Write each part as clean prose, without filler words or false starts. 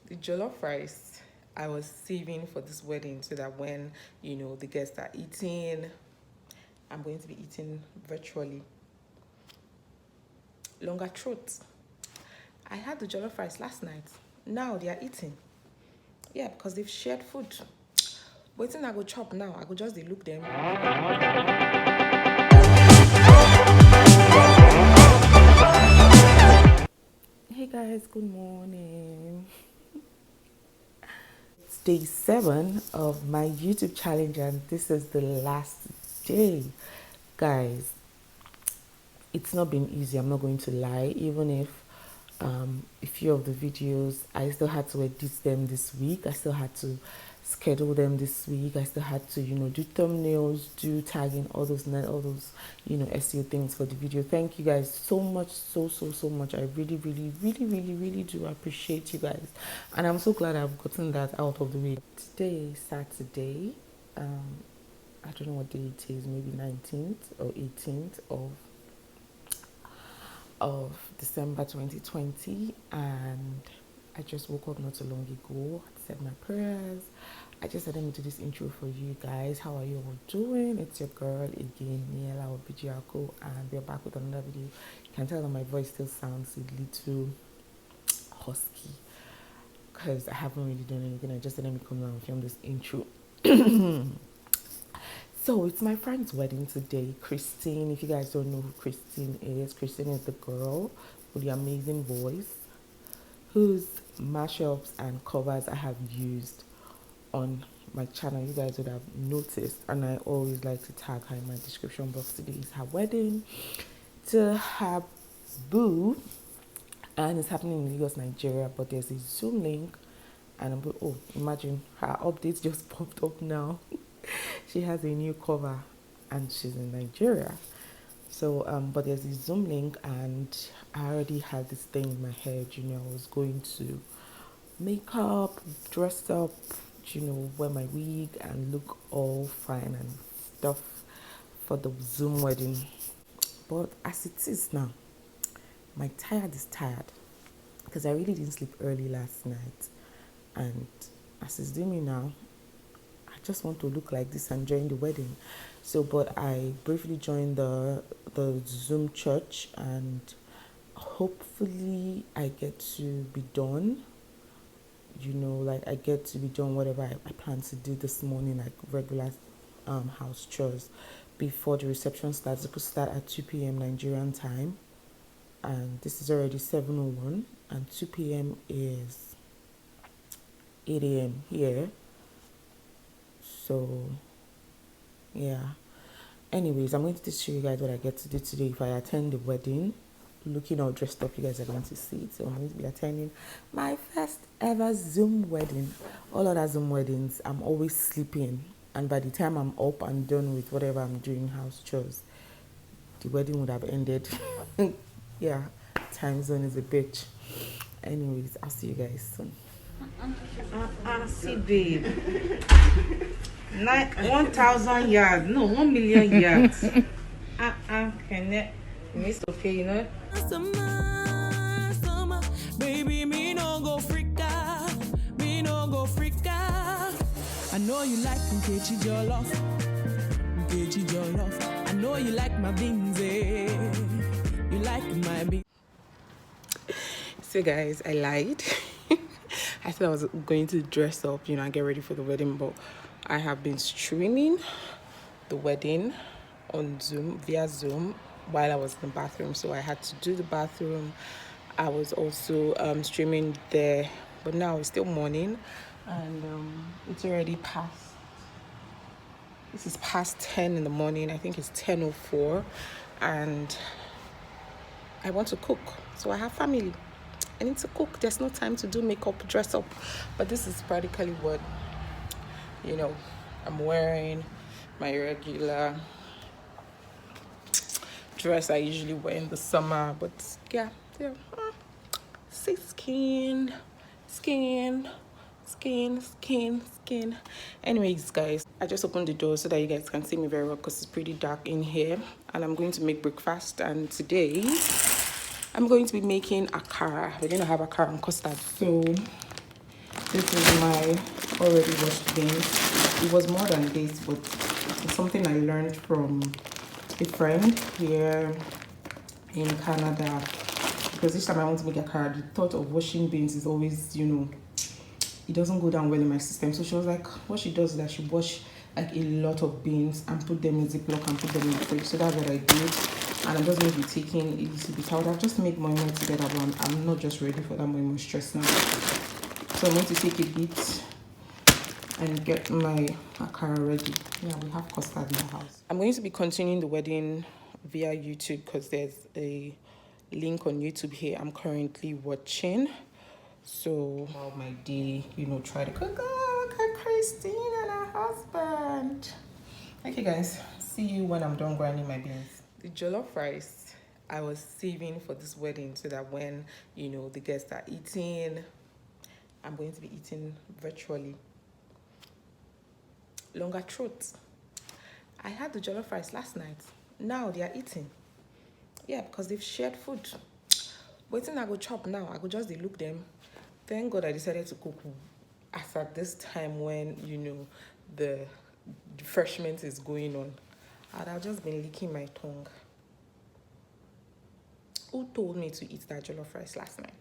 The jollof rice I was saving for this wedding so that when, the guests are eating, I'm going to be eating virtually. Longer throat. I had the jollof rice last night. Now they are eating. Yeah, because they've shared food. Waiting, I go chop now. I go just dey look them. Hey guys, good morning. It's day 7 of my YouTube challenge, and this is the last day. Guys, it's not been easy, I'm not going to lie. Even if a few of the videos I still had to edit them this week, I still had to schedule them this week, I still had to do thumbnails, do tagging, all those SEO things for the video. Thank you guys so much, so much. I really really do appreciate you guys, and I'm so glad I've gotten that out of the way. Today is Saturday. I don't know what day it is, maybe 19th or 18th of December 2020, and I just woke up not too long ago. I said my prayers. I just said let me do this intro for you guys. How are you all doing? It's your girl again, Niella Obijiaku, and we're back with another video. You can tell that my voice still sounds a little husky because I haven't really done anything. I just said let me come down and film this intro. So it's my friend's wedding today, Christine. If you guys don't know who Christine is the girl with the amazing voice whose mashups and covers I have used on my channel. You guys would have noticed, and I always like to tag her in my description box. Today is her wedding to her boo, and it's happening in Lagos, Nigeria, but there's a Zoom link, and imagine her updates just popped up now. She has a new cover and she's in Nigeria. So, but there's a Zoom link, and I already had this thing in my head, I was going to make up, dress up, wear my wig and look all fine and stuff for the Zoom wedding. But as it is now, my tired is tired because I really didn't sleep early last night. And as it's doing me now, I just want to look like this and join the wedding. So, but I briefly joined the Zoom church, and hopefully I get to be done. I get to be done whatever I plan to do this morning, like regular house chores, before the reception starts. It could start at 2 p.m. Nigerian time, and this is already 7:01, and 2 p.m. is 8 a.m. here. So, yeah. Anyways, I'm going to show you guys what I get to do today if I attend the wedding. Looking all dressed up, you guys are going to see it. So I'm going to be attending my first ever Zoom wedding. All other Zoom weddings, I'm always sleeping. And by the time I'm up and done with whatever I'm doing, house chores, the wedding would have ended. Yeah, time zone is a bitch. Anyways, I'll see you guys soon. See, babe. 1,000 yards, no, 1 million yards. Can it? Miss Sophia, Summer, baby, me no go freak out, me no go freak out. I know you like Nkechi Jollof. I know you like my beans, you like my beans. So guys, I lied. I said I was going to dress up, and get ready for the wedding, but I have been streaming the wedding on Zoom, via Zoom, while I was in the bathroom. So I had to do the bathroom. I was also streaming there, but now it's still morning, and it's already past. This is past 10 in the morning. I think it's 10:04, and I want to cook. So I have family. I need to cook. There's no time to do makeup, dress up. But this is practically what, I'm wearing my regular dress I usually wear in the summer. But yeah. See, skin. Anyways, guys, I just opened the door so that you guys can see me very well because it's pretty dark in here. And I'm going to make breakfast. And today, I'm going to be making akara. We're going to have akara and custard. So This is my already washed beans. It was more than this, but it's something I learned from a friend here in Canada. Because each time I want to make a card, the thought of washing beans is always, you know, it doesn't go down well in my system. So she was like, what she does is that she wash like a lot of beans and put them in Ziploc and put them in the fridge. So that's what I did. And I'm just going to be taking a little bit. I would have just made more together, but I'm not just ready for that more stress now. So I'm going to take a bit and get my akara ready. Yeah, we have custard in the house. I'm going to be continuing the wedding via YouTube because there's a link on YouTube here I'm currently watching. So all my day, you know, try to cook. Oh, look at Christine and her husband. Okay guys, see you when I'm done grinding my beans. The jollof rice I was saving for this wedding so that when, you know, the guests are eating, I'm going to be eating virtually. Longer throat. I had the jollof rice last night. Now they are eating. Yeah, because they've shared food. Waiting, I go chop now. I go just look them. Thank God I decided to cook as at this time when, you know, the refreshment is going on. And I've just been licking my tongue. Who told me to eat that jollof rice last night?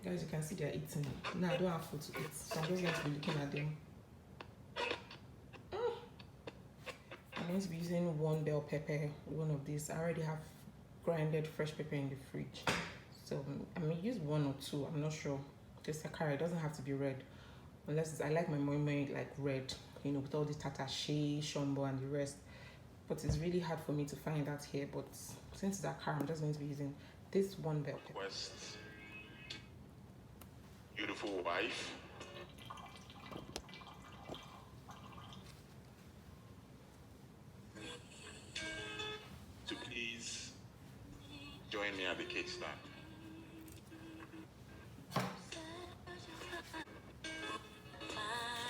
Guys, you can see they're eating. Now I don't have food to eat, so I'm just going to be looking at them. I'm going to be using one bell pepper, one of these. I already have grinded fresh pepper in the fridge. So I may use one or two, I'm not sure. Just a carrot, it doesn't have to be red. Unless I like my moi like red, you know, with all the tatache, shombo and the rest. But it's really hard for me to find that here. But since it's a carrot, I'm just going to be using this one bell pepper. Beautiful wife. To please join me at the cake stand.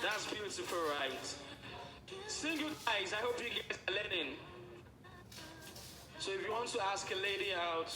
That's beautiful, right? Single guys, I hope you guys are learning. So if you want to ask a lady out,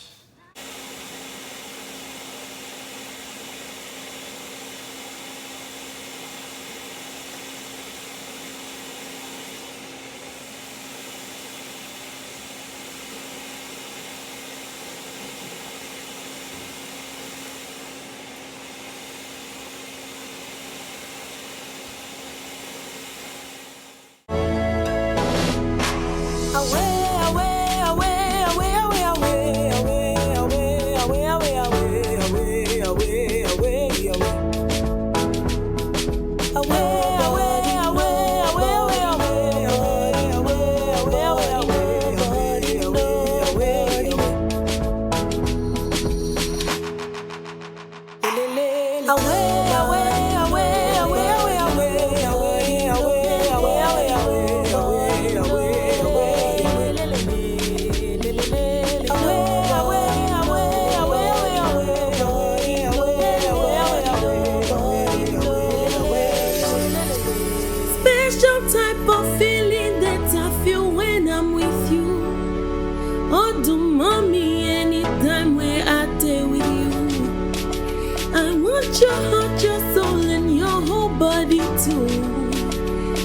your heart, your soul, and your whole body too.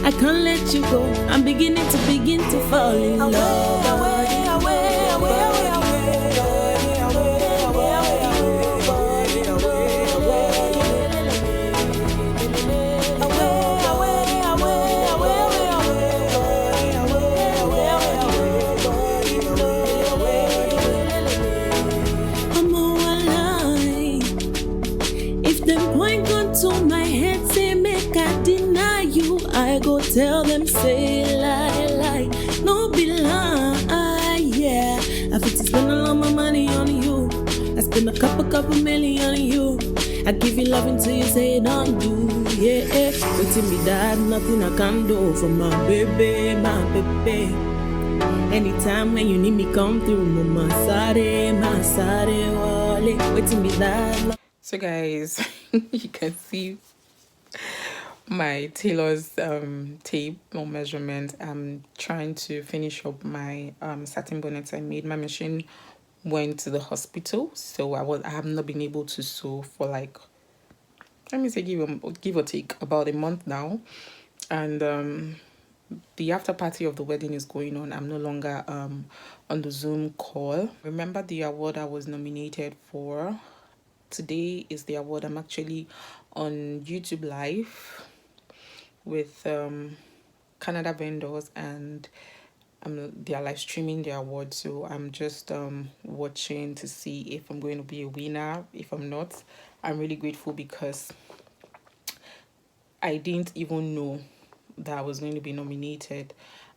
I can't let you go. I'm beginning to fall in love. Tell them, say lie, no be lie, yeah. I fit to spend all my money on you. I spend a couple million on you. I give you love until you say don't do, yeah. Waiting me that, nothing I can do for my baby, my baby. Anytime when you need me, come through, my sare, wale. Waiting me that. So guys, you can see my tailor's tape or measurement. I'm trying to finish up my satin bonnets. I made my machine went to the hospital, so I have not been able to sew for like, let me say, give or take about a month now. And the after party of the wedding is going on. I'm no longer on the Zoom call. Remember the award I was nominated for? Today is the award. I'm actually on YouTube Live with Canada vendors, and they are live streaming the award. So I'm just watching to see if I'm going to be a winner. If I'm not, I'm really grateful because I didn't even know that I was going to be nominated,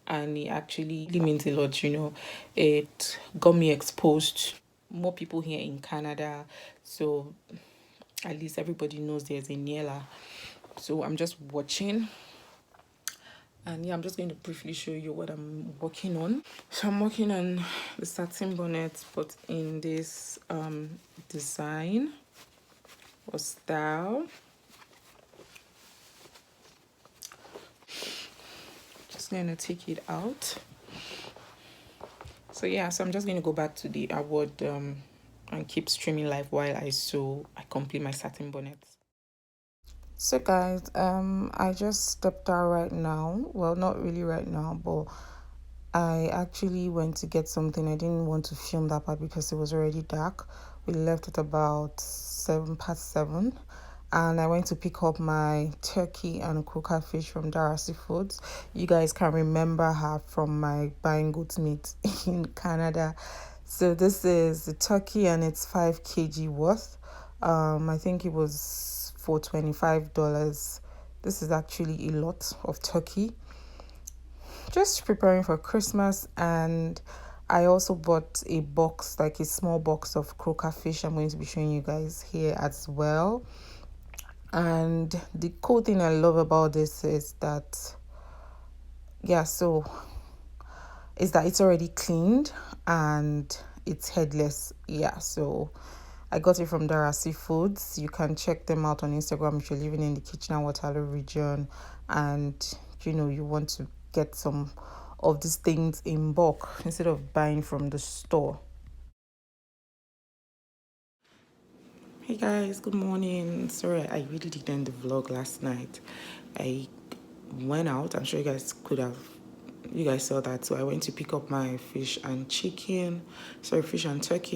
and it actually really means a lot. It got me exposed to more people here in Canada, so at least everybody knows there's a Niella. So I'm just watching, and yeah, I'm just going to briefly show you what I'm working on. So I'm working on the satin bonnet, but in this design or style. Just gonna take it out. So yeah, so I'm just going to go back to the award and keep streaming live while I complete my satin bonnets. So guys, I just stepped out right now. Well, not really right now, but I actually went to get something. I didn't want to film that part because it was already dark. We left at about 7:07. And I went to pick up my turkey and croaker fish from Darcy Foods. You guys can remember her from my buying goat meat in Canada. So this is the turkey, and it's 5 kg worth. I think it was for $25. This is actually a lot of turkey. Just preparing for Christmas, and I also bought a box, like a small box of croaker fish. I'm going to be showing you guys here as well. And the cool thing I love about this is that, yeah, so is that it's already cleaned and it's headless. Yeah, so I got it from Dara Seafoods. You can check them out on Instagram if you're living in the Kitchener-Waterloo region and you want to get some of these things in bulk instead of buying from the store. Hey guys, good morning. Sorry, I really didn't end the vlog last night. I went out. I'm sure you guys saw that. So I went to pick up my fish and turkey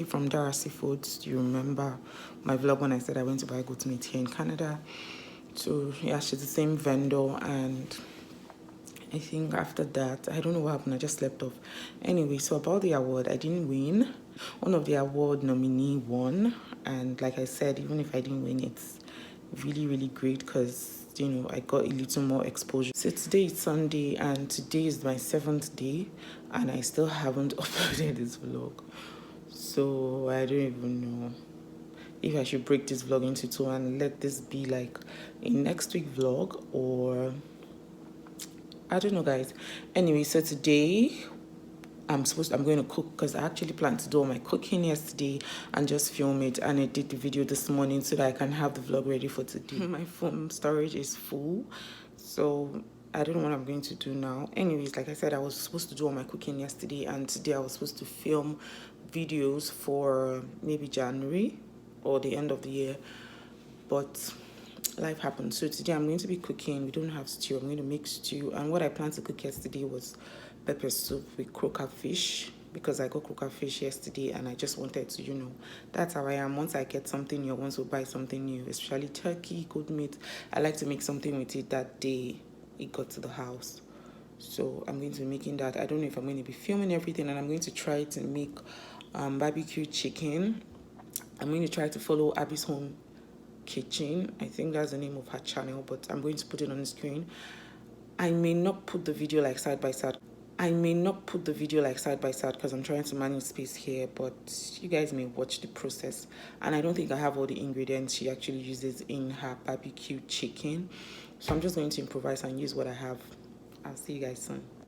from Dara Seafoods. Do you remember my vlog when I said I went to buy goat meat here in Canada? So yeah, she's the same vendor, and I think after that, I don't know what happened. I just slept off. Anyway, so about the award, I didn't win. One of the award nominee won. And like I said, even if I didn't win, it's really, really great because, I got a little more exposure. So today is Sunday, and today is my 7th day, and I still haven't uploaded this vlog. So I don't even know if I should break this vlog into two and let this be like a next week vlog, or I don't know, guys. Anyway, so today I'm going to cook because I actually planned to do all my cooking yesterday and just film it, and I did the video this morning so that I can have the vlog ready for today. My phone storage is full, so I don't know what I'm going to do now. Anyways, like I said, I was supposed to do all my cooking yesterday, and today I was supposed to film videos for maybe January or the end of the year, but life happened. So today I'm going to be cooking. We don't have stew. I'm going to make stew. And what I planned to cook yesterday was pepper soup with croaker fish, because I got croaker fish yesterday and I just wanted to, that's how I am. Once I get something new, once we buy something new, especially turkey, goat meat, I like to make something with it that day it got to the house. So I'm going to be making that. I don't know if I'm going to be filming everything, and I'm going to try to make barbecue chicken. I'm going to try to follow Abby's Home Kitchen. I think that's the name of her channel, but I'm going to put it on the screen. I may not put the video like side by side because I'm trying to manage space here, but you guys may watch the process. And I don't think I have all the ingredients she actually uses in her barbecue chicken, so I'm just going to improvise and use what I have. I'll see you guys soon.